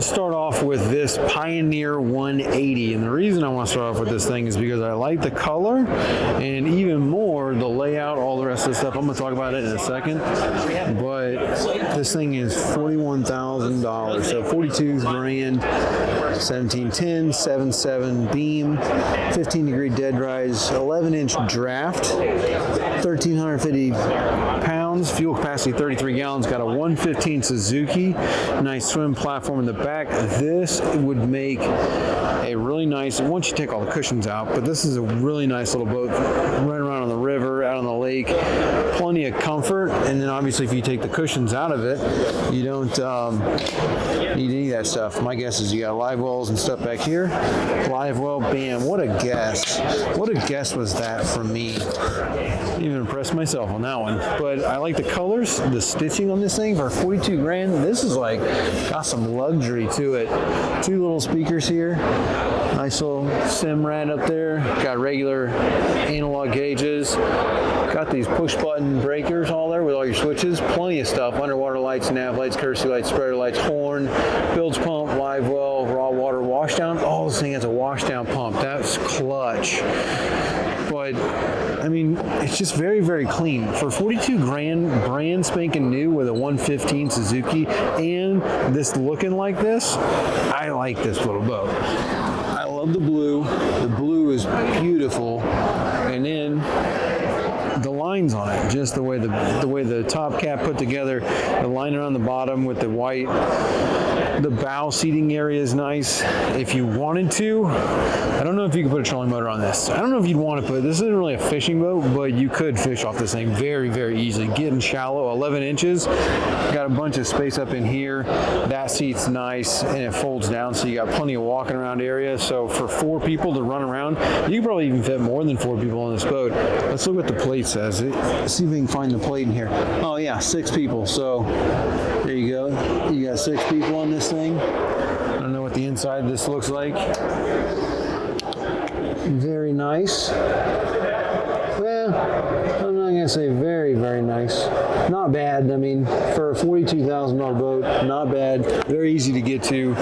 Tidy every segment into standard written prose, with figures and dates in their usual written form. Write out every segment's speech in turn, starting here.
want to start off with this Pioneer 180, and the reason I want to start off with this thing is because I like the color and even more the layout, all the rest of the stuff. I'm going to talk about it in a second, but this thing is $41,000, so 42 grand, 1710, 7.7 beam, 15-degree dead rise, 11-inch draft, 1,350 pounds, fuel capacity 33 gallons, got a 115 Suzuki, nice swim platform in the back. This would make a really nice, once you take all the cushions out, but this is a really nice little boat, run around on the river, out on the lake, plenty of comfort, and then obviously if you take the cushions out of it, you don't need any of that stuff. My guess is you got live wells and stuff back here. Live well, bam, what a guess. What a guess was that from me. Even impressed myself on that one. But I like the colors, the stitching on this thing for 42 grand. This is like, got some luxury to it. 2 little speakers here. Nice little Simrad up there. Got regular analog gauges. Got these push button breakers all there with all your switches. Plenty of stuff. Underwater lights, nav lights, courtesy lights, spreader lights, horn, bilge pump, live well, raw water washdown. Oh, this thing has a washdown pump. That's clutch. But I mean, it's just very, very clean. For 42 grand, brand spanking new with a 115 Suzuki and this looking like this, I like this little boat. I love the blue. The blue is beautiful. And then the lines on it, just the way the top cap put together, the liner on the bottom with the white. The bow seating area is nice. If you wanted to, I don't know if you could put a trolling motor on this. I don't know if you'd want to put, this isn't really a fishing boat, but you could fish off this thing very, very easily. Getting shallow, 11 inches. Got a bunch of space up in here. That seat's nice, and it folds down, so you got plenty of walking around area. So for 4 people to run around, you could probably even fit more than 4 people on this boat. Let's look what the plate says. Let's see if we can find the plate in here. Oh yeah, 6 people. So there you go. You got 6 people on this thing. I don't know what the inside of this looks like. Very nice. Well, I'm not going to say very, very nice. Not bad. I mean, for a $42,000 boat, not bad. Very easy to get to.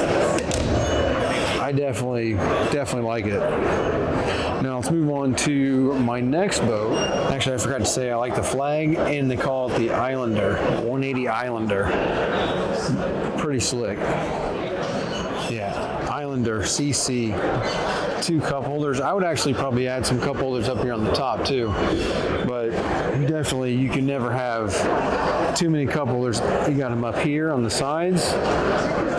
I definitely like it. Now let's move on to my next boat. Actually, I forgot to say I like the flag, and they call it the Islander, 180 Islander. Pretty slick. Yeah, Islander CC. 2 cup holders. I would actually probably add some cup holders up here on the top too, but definitely you can never have too many cup holders. You got them up here on the sides.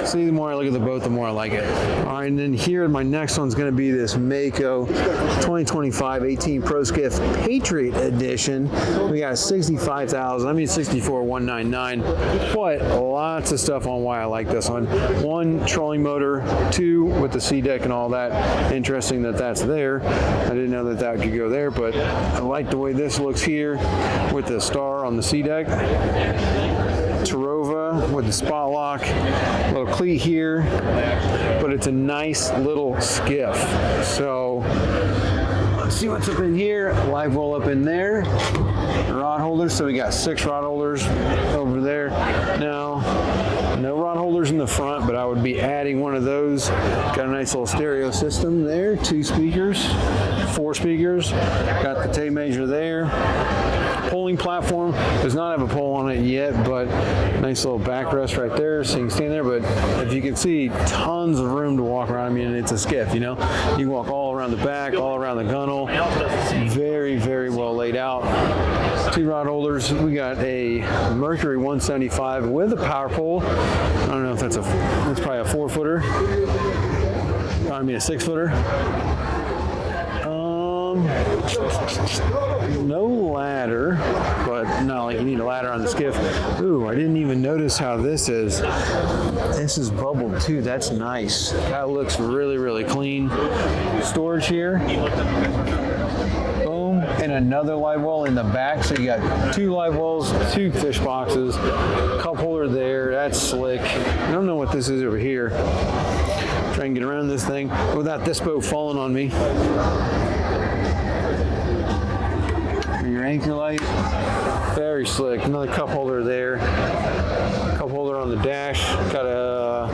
See, the more I look at the boat, the more I like it. All right, and then here, my next one's going to be this Mako 2025 18 Pro Skiff Patriot Edition. We got 64,199, but lots of stuff on why I like this one. 1, trolling motor. 2, with the sea deck and all that. Interesting that that's there. I didn't know that that could go there, but I like the way this looks here with the star on the sea deck. Tarova with the spot lock, little cleat here, but it's a nice little skiff. So let's see what's up in here. Live well up in there. Rod holders, so we got 6 rod holders over there. Now, no rod holders in the front, but I would be adding one of those. Got a nice little stereo system there. 2 speakers, 4 speakers. Got the tape measure there. Polling platform does not have a pole on it yet, but nice little backrest right there, so you can stand there. But if you can see, tons of room to walk around. I mean, it's a skiff, you know. You can walk all around the back, all around the gunnel. Very, very well laid out. 2 rod holders. We got a Mercury 175 with a power pole. I don't know if that's probably a 4-footer. I mean a 6-footer. No ladder, but not like you need a ladder on the skiff. Ooh, I didn't even notice how this is. This is bubbled too. That's nice. That looks really, really clean. Storage here. Boom. And another live well in the back. So you got 2 live wells, 2 fish boxes, cup holder there. That's slick. I don't know what this is over here. Try and get around this thing without this boat falling on me. Your anchor light, very slick. Another cup holder there. Cup holder on the dash. Got a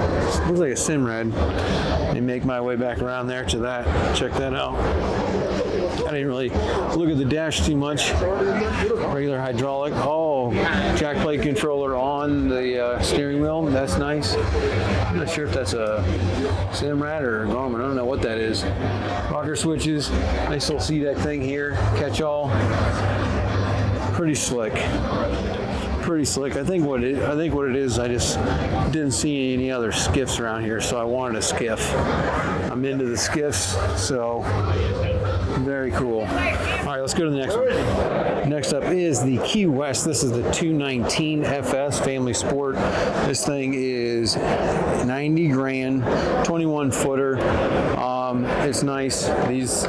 Looks like a Simrad. Let me make my way back around there to that. Check that out. I didn't really look at the dash too much. Regular hydraulic. Oh, jack plate controller on the steering wheel. That's nice. I'm not sure if that's a Simrad or a Garmin. I don't know what that is. Rocker switches. Nice little C-deck thing here. Catch all. Pretty slick. Pretty slick. I think what it is, I just didn't see any other skiffs around here, so I wanted a skiff. I'm into the skiffs, so very cool. All right, let's go to the next one. Next up is the Key West. This is the 219 FS Family Sport. This thing is 90 grand, 21 footer. It's nice. These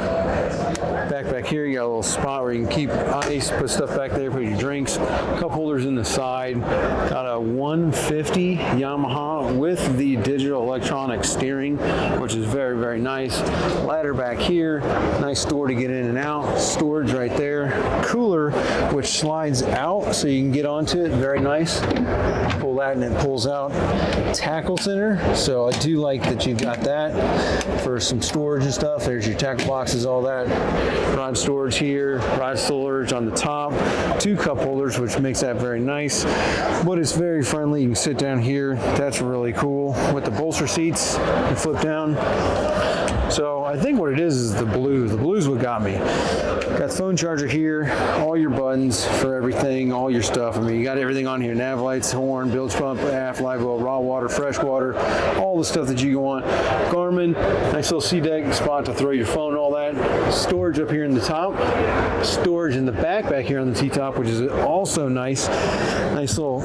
back here, you got a little spot where you can keep ice, put stuff back there, put your drinks, cup holders in the side. Got a 150 Yamaha with the digital electronic steering, which is very, very nice. Ladder back here, nice door to get in and out. Storage right there. Cooler, which slides out so you can get onto it. Very nice. Pull that and it pulls out. Tackle center. So I do like that you've got that for some storage and stuff. There's your tackle boxes, all that. Rod storage here, rod storage on the top, 2 cup holders, which makes that very nice. But it's very friendly. You can sit down here. That's really cool. With the bolster seats, you flip down. So I think what it is the blue. The blue's what got me. Got the phone charger here, all your buttons for everything, all your stuff. I mean, you got everything on here. Nav lights, horn, bilge pump, aft, live well, raw water, fresh water, all the stuff that you want. Garmin, nice little C-deck spot to throw your phone, all that. Storage up here in the top. Storage in the back here on the T-top, which is also nice. Nice little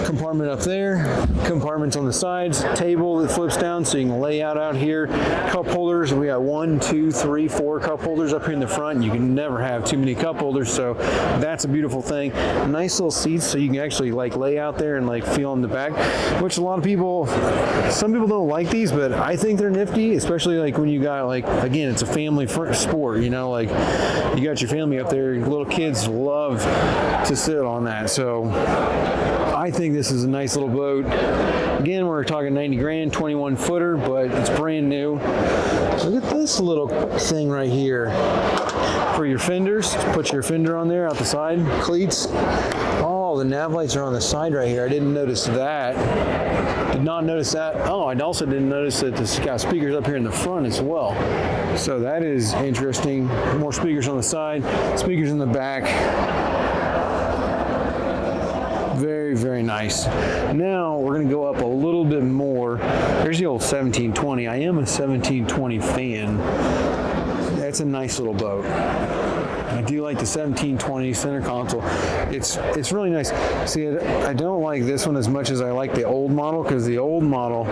compartment up there, compartments on the sides, table that flips down so you can lay out here. Cup holders, we got 1, 2, 3, 4 cup holders up here in the front. You can never have too many cup holders, so that's a beautiful thing. Nice little seats so you can actually like lay out there and like feel in the back, which a lot of people, some people don't like these, but I think they're nifty, especially like when you got like, again, it's a family sport, you know, like you got your family up there, little kids love to sit on that. So I think this is a nice little boat. Again, we're talking 90 grand, 21 footer, but it's brand new. Look at this little thing right here. For your fenders, put your fender on there, out the side, cleats. Oh, the nav lights are on the side right here. I didn't notice that. Did not notice that. Oh, I also didn't notice that it's got speakers up here in the front as well. So that is interesting. More speakers on the side, speakers in the back. Very, very nice. Now we're going to go up a little bit more. There's the old 1720. I am a 1720 fan. That's a nice little boat. I do like the 1720 center console. It's really nice. See, I don't like this one as much as I like the old model, because the old model,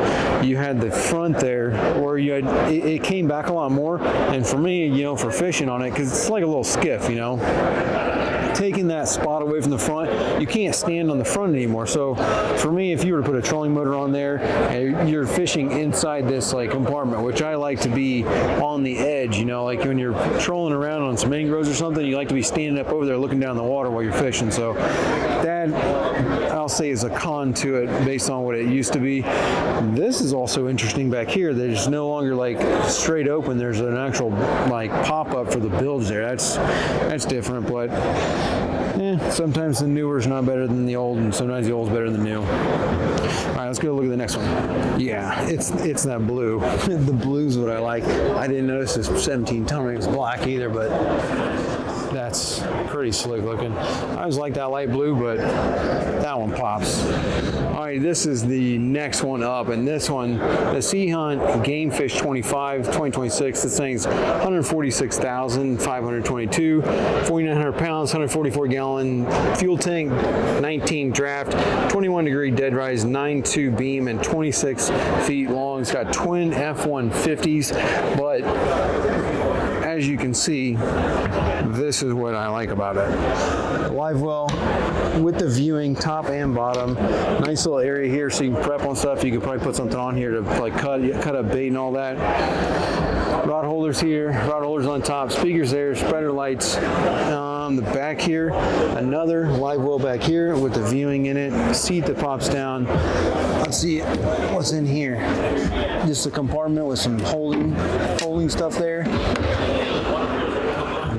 you had the front there where you had, it came back a lot more. And for me, you know, for fishing on it, because it's like a little skiff, you know. Taking that spot away from the front, you can't stand on the front anymore. So for me, if you were to put a trolling motor on there, you're fishing inside this like compartment, which I like to be on the edge, you know, like when you're trolling around on some mangroves or something, you like to be standing up over there looking down the water while you're fishing. So that, I'll say, is a con to it based on what it used to be. This is also interesting back here. There's no longer like straight open. There's an actual like pop-up for the bilge there. That's different, but sometimes the newer is not better than the old, and sometimes the old is better than the new. All right, let's go look at the next one. Yeah, it's that blue. The blue's what I like. I didn't notice this 1720 was black either, but that's pretty slick looking. I always like that light blue, but that one pops. All right, this is the next one up, and this one, the Sea Hunt Gamefish 25 2026. This thing's 146,522, 4,900 pounds, 144 gallon fuel tank, 19 draft, 21 degree dead rise, 9.2 beam, and 26 feet long. It's got twin F-150s, but as you can see, this is what I like about it. Live well with the viewing, top and bottom. Nice little area here so you can prep on stuff. You could probably put something on here to like cut up bait and all that. Rod holders here, rod holders on top, speakers there, spreader lights. around the back here, another live well back here with the viewing in it, seat that pops down. Let's see what's in here. Just a compartment with some folding stuff there.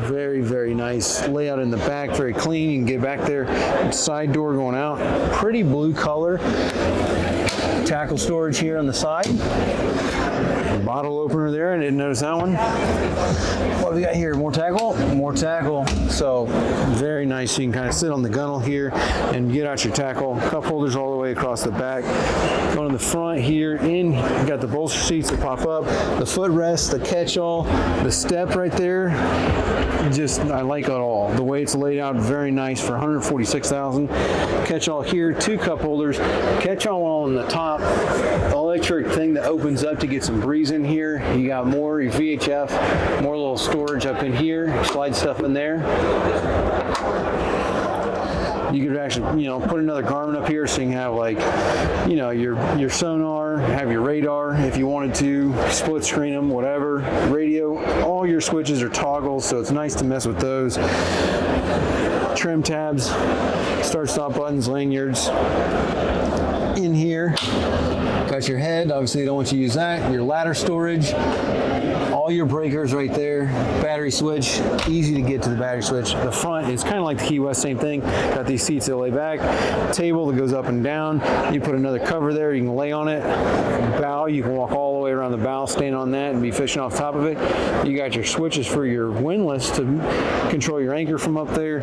Very, very nice layout in the back, very clean. You can get back there. Side door going out. Pretty blue color. Tackle storage here on the side. Bottle opener there. I didn't notice that one. What do we got here? More tackle? More tackle. So very nice. You can kind of sit on the gunnel here and get out your tackle. Cup holders all the way across the back. Going to the front here. You got the bolster seats that pop up. The footrest, the catch-all, the step right there. I like it all. The way it's laid out, very nice for $146,000. Catch-all here, 2 cup holders. Catch-all on the top. Electric thing that opens up to get some breeze in here. You got more your VHF, more little storage up in here. Slide stuff in there. You could actually, put another Garmin up here so you can have your sonar, have your radar if you wanted to, split screen them, whatever. Radio, all your switches are toggles, so it's nice to mess with those. Trim tabs, start-stop buttons, lanyards. In here, got your head. Obviously, you don't want you to use that. Your ladder storage. All your breakers right there, battery switch, easy to get to the battery switch. The front is kind of like the Key West, same thing. Got these seats that lay back, table that goes up and down. You put another cover there, you can lay on it. Bow, you can walk all the way around the bow, stand on that and be fishing off top of it. You got your switches for your windlass to control your anchor from up there.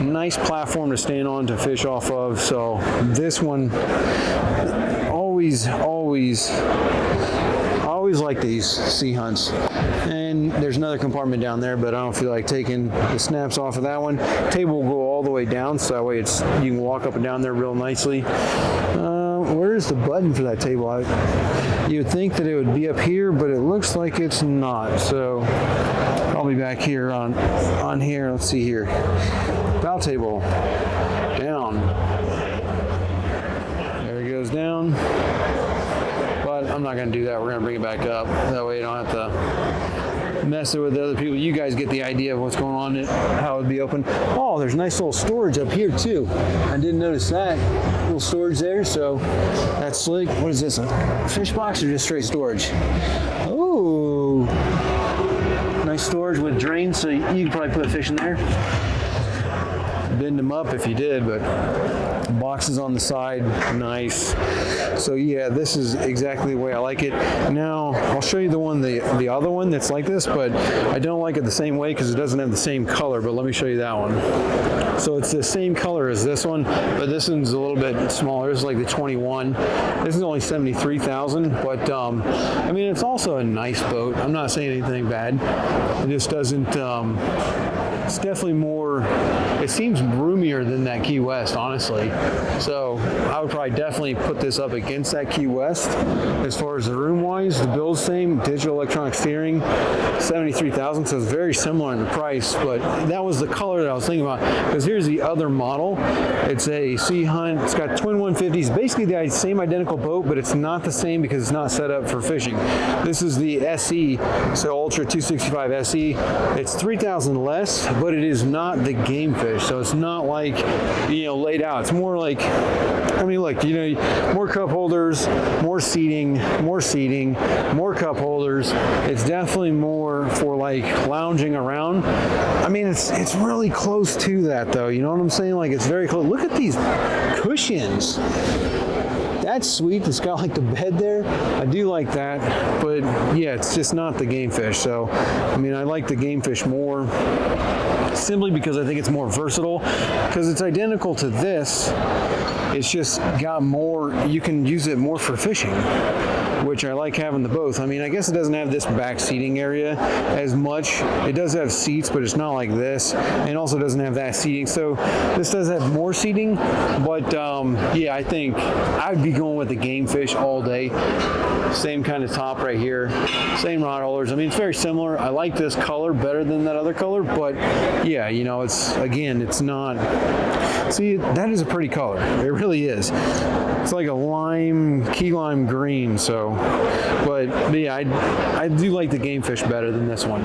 Nice platform to stand on to fish off of. So this one, always like these sea hunts. And there's another compartment down there, but I don't feel like taking the snaps off of that one. Table will go all the way down, so that way you can walk up and down there real nicely. Where's the button for that table? You would think that it would be up here, but it looks like it's not. So I'll be back here on here. Let's see here. Bow table down. There it goes down. I'm not going to do that. We're going to bring it back up. That way you don't have to mess it with the other people. You guys get the idea of what's going on, how it would be open. Oh, there's nice little storage up here too. I didn't notice that. Little storage there, so that's slick. What is this, a fish box or just straight storage? Oh, nice storage with drains, so you could probably put a fish in there. Bend them up if you did, but boxes on the side, nice. So yeah, this is exactly the way I like it. Now I'll show you the other one that's like this, but I don't like it the same way because it doesn't have the same color. But let me show you that one. So it's the same color as this one, but this one's a little bit smaller. This is like the 21. This is only $73,000, but I mean, it's also a nice boat. I'm not saying anything bad. It just doesn't. It's definitely more. It seems roomier than that Key West, honestly. So I would probably definitely put this up against that Key West. As far as the room-wise, the build's same, digital electronic steering, $73,000, so it's very similar in the price. But that was the color that I was thinking about. Because here's the other model. It's a Sea Hunt. It's got twin 150s, basically the same identical boat, but it's not the same because it's not set up for fishing. This is the SE, so Ultra 265 SE. It's $3,000 less, but it is not the game fish. So it's not like, laid out. It's more like, I mean, look, more cup holders, more seating, more cup holders. It's definitely more for like lounging around. I mean, it's really close to that though. You know what I'm saying? Like it's very close. Look at these cushions. That's sweet. It's got like the bed there. I do like that, but yeah, it's just not the game fish. So, I mean, I like the game fish more simply because I think it's more versatile because it's identical to this. It's just got more, you can use it more for fishing, which I like having the both. I mean, I guess it doesn't have this back seating area as much. It does have seats, but it's not like this. And also doesn't have that seating. So this does have more seating, but yeah, I think I'd be going with the game fish all day. Same kind of top right here, same rod holders. I mean, it's very similar. I like this color better than that other color, but yeah, it's not, see, that is a pretty color. It really is. It's like a key lime green, so So, but yeah, I do like the game fish better than this one.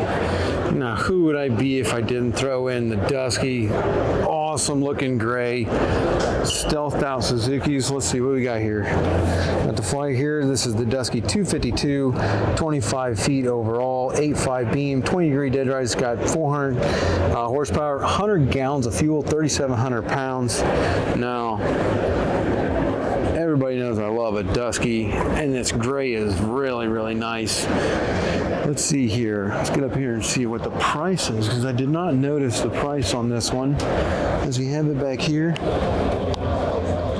Now, who would I be if I didn't throw in the dusky, awesome looking gray, stealthed out Suzukis? Let's see what we got here. Got the fly here. This is the Dusky 252, 25 feet overall, 8.5 beam, 20-degree dead rise. It's got 400 horsepower, 100 gallons of fuel, 3,700 pounds. Now, everybody knows I love a dusky, and this gray is really, really nice. Let's see here. Let's get up here and see what the price is, because I did not notice the price on this one. Does he have it back here?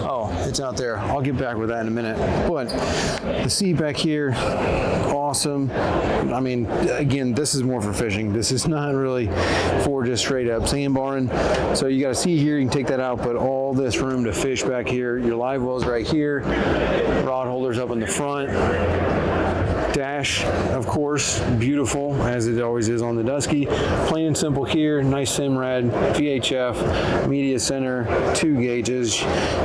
Oh, it's out there. I'll get back with that in a minute. But the seat back here, awesome. I mean, again, this is more for fishing. This is not really for just straight up sandbarring. So you got a seat here, you can take that out, but all this room to fish back here. Your live wells right here, rod holders up in the front. Dash, of course, beautiful, as it always is on the Dusky. Plain and simple here, nice Simrad, VHF, media center, 2 gauges.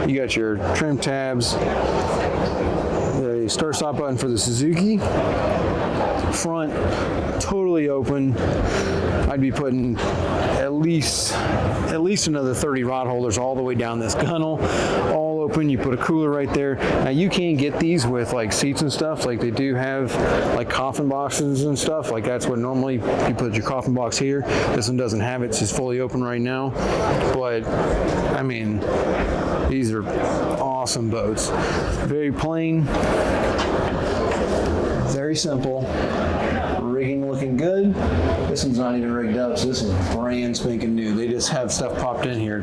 You got your trim tabs, the start stop button for the Suzuki. Front, totally open. I'd be putting at least another 30 rod holders all the way down this gunnel, all open. You put a cooler right there. Now you can get these with like seats and stuff, like they do have like coffin boxes and stuff. Like that's what normally you put your coffin box here. This one doesn't have it. It's just fully open right now. But I mean, these are awesome boats. Very plain, very simple. Rigging looking good. This one's not even rigged up, so this is brand spanking new. They just have stuff popped in here.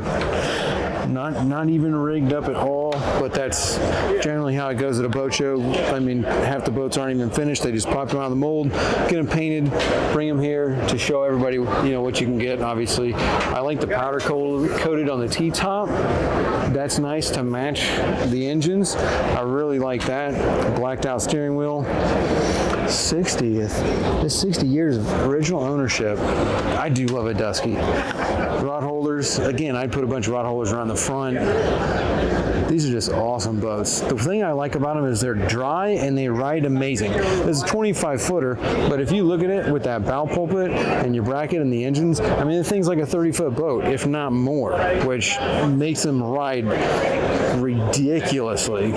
Not even rigged up at all, but that's generally how it goes at a boat show. I mean, half the boats aren't even finished. They just pop them out of the mold, get them painted, bring them here to show everybody, you know, what you can get, obviously. I like the powder coated on the T-top. That's nice to match the engines. I really like that. Blacked out steering wheel. 60 years of original ownership. I do love a Dusky. Rod holders, again, I'd put a bunch of rod holders around the front. These are just awesome boats. The thing I like about them is they're dry and they ride amazing. This is a 25 footer, but if you look at it with that bow pulpit and your bracket and the engines, I mean, the thing's like a 30-foot boat, if not more, which makes them ride ridiculously.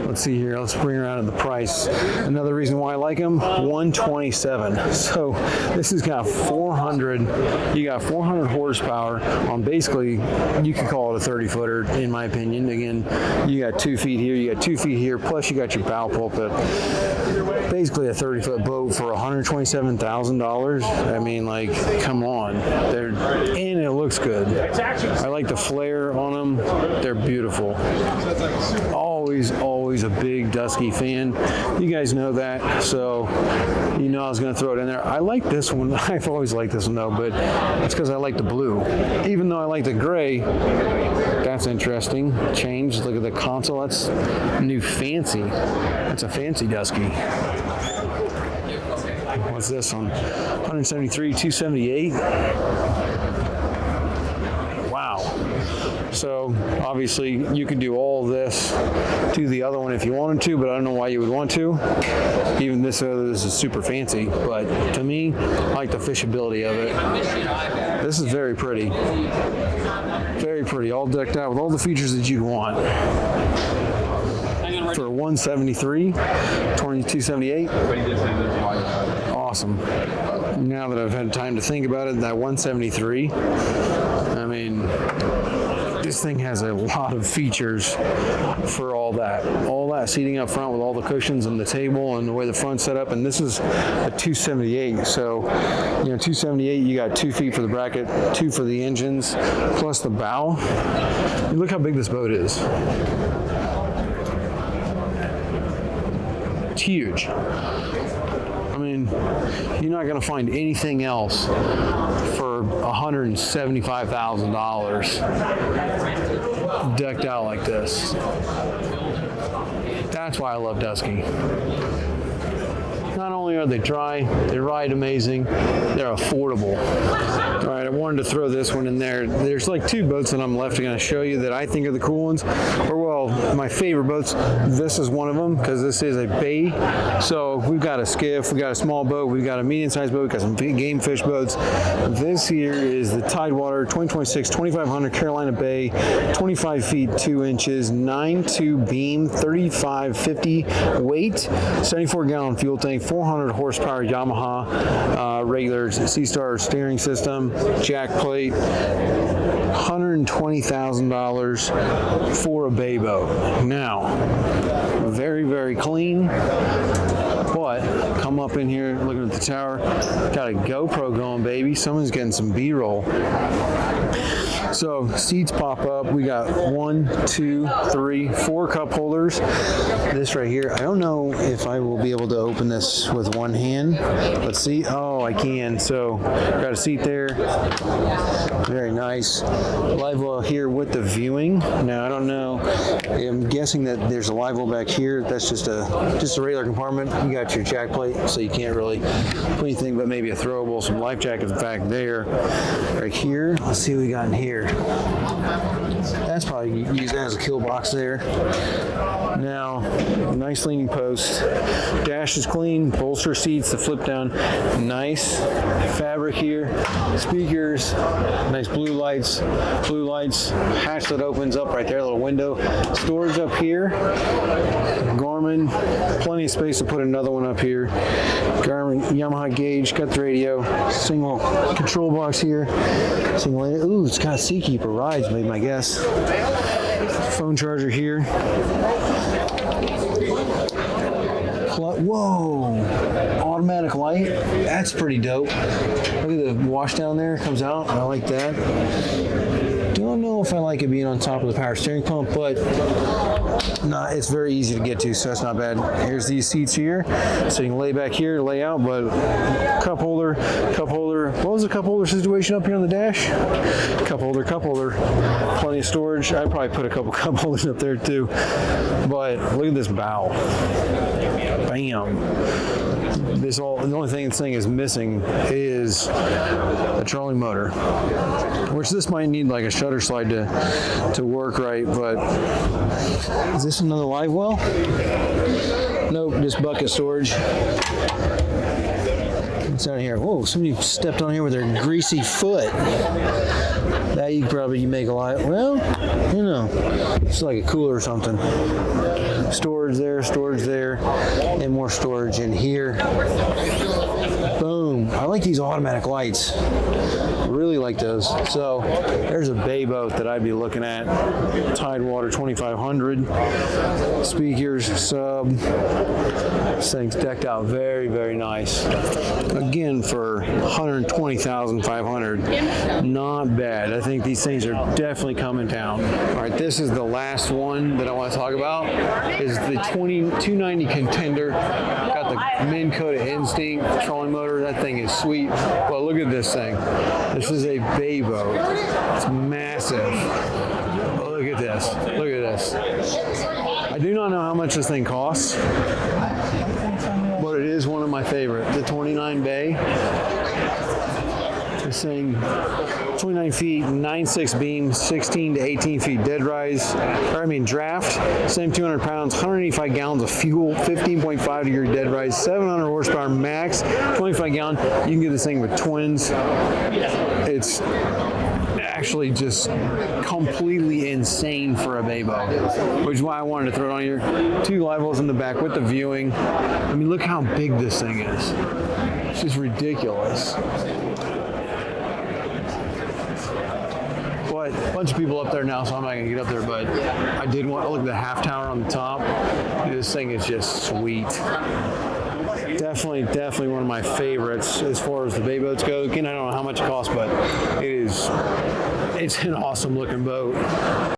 Let's see here. Let's bring around to the price. Another reason why I like them, $127. So this has got 400. You got 400 horsepower on basically, you could call it a 30-footer in my opinion. Again, you got 2 feet here, you got 2 feet here, plus you got your bow pulpit. Basically a 30-foot boat for $127,000. I mean, like, come on. And it looks good. I like the flare on them. They're beautiful. Always a big Dusky fan. You guys know that, so you know I was going to throw it in there. I like this one. I've always liked this one though, but it's because I like the blue. Even though I like the gray, that's interesting. Change. Look at the console. That's new fancy. That's a fancy Dusky. What's this one? 173, 278. So obviously you could do all this to the other one if you wanted to, but I don't know why you would want to. Even this is super fancy, but to me, I like the fishability of it. This is very pretty. Very pretty, all decked out with all the features that you want. For 173, 2278. Awesome. Now that I've had time to think about it, that 173, I mean, this thing has a lot of features for all that. All that seating up front with all the cushions and the table and the way the front's set up. And this is a 278. So, you know, 278, you got 2 feet for the bracket, 2 for the engines, plus the bow. Look how big this boat is. It's huge. I mean, you're not going to find anything else for $175,000 decked out like this. That's why I love Dusky. Not only are they dry, they ride amazing, they're affordable. All right, I wanted to throw this one in there. There's like 2 boats that I'm left going to show you that I think are the cool ones, or well, my favorite boats. This is one of them because this is a bay. So we've got a skiff, we've got a small boat, we've got a medium-sized boat, we've got some big game fish boats. This here is the Tidewater 2026 2500 Carolina Bay, 25 feet 2 inches, 9.2 beam, 3550 weight, 74-gallon fuel tank, 400 horsepower Yamaha regular Sea-Star steering system, jack plate, $120,000 for a bay boat. Now, very, very clean, but come up in here looking at the tower, got a GoPro going, baby. Someone's getting some B-roll. So seats pop up. We got 1, 2, 3, 4 cup holders. This right here, I don't know if I will be able to open this with one hand. Let's see. Oh, I can. So got a seat there. Very nice. Live well here with the viewing. Now I don't know. I'm guessing that there's a live well back here. That's just a regular compartment. You got your jack plate, so you can't really put anything but maybe a throwable, some life jackets back there. Right here. Let's see what we got in here. That's probably used as a kill box there. Now, nice leaning post. Dash is clean. Bolster seats, the flip down. Nice fabric here. Speakers. Nice blue lights. Hatch that opens up right there. A little window. Storage up here. Garmin. Plenty of space to put another one up here. Garmin Yamaha gauge. Got the radio. Single control box here. Single. Ooh, it's got Seakeeper rides, made my guess. Phone charger here. Whoa, automatic light. That's pretty dope. Look at the wash down there. Comes out. I like that. Don't know if I like it being on top of the power steering pump, but it's very easy to get to, so that's not bad. Here's these seats here, so you can lay back here, lay out, but cup holder. What was the cup holder situation up here on the dash? Cup holder. Plenty of storage. I'd probably put a couple cup holders up there too. But look at this bow. Bam. The only thing this thing is missing is a trolling motor, which this might need like a shutter slide to work right, but is this another live well? Nope, just bucket storage. What's down here? Whoa, somebody stepped on here with their greasy foot. That you probably make a lot. Well, you know, it's like a cooler or something. Storage there, and more storage in here. Boom. I like these automatic lights. Really like those. So there's a bay boat that I'd be looking at. Tidewater 2500. Speakers, sub. This thing's decked out very, very nice. Again, for $120,500, not bad. I think these things are definitely coming down. All right, this is the last one that I want to talk about. Is the 290 Contender. Got the Minn Kota Instinct trolling motor. That thing is sweet. Well, look at this thing. This is a bay boat. It's massive. Look at this. Look at this. I do not know how much this thing costs, but it is one of my favorite. The 29 bay. This thing, 29 feet, 9.6 beam, 16 to 18 feet dead rise, draft, same 200 pounds, 185 gallons of fuel, 15.5 degree dead rise, 700 horsepower max, 25 gallon. You can get this thing with twins. It's actually just completely insane for a bay boat, which is why I wanted to throw it on here. 2 live wells in the back with the viewing. I mean, look how big this thing is. It's just ridiculous. But a bunch of people up there now, so I'm not going to get up there, but I did want to look at the half tower on the top. This thing is just sweet. Definitely one of my favorites as far as the bay boats go. Again, I don't know how much it costs, but it's an awesome looking boat.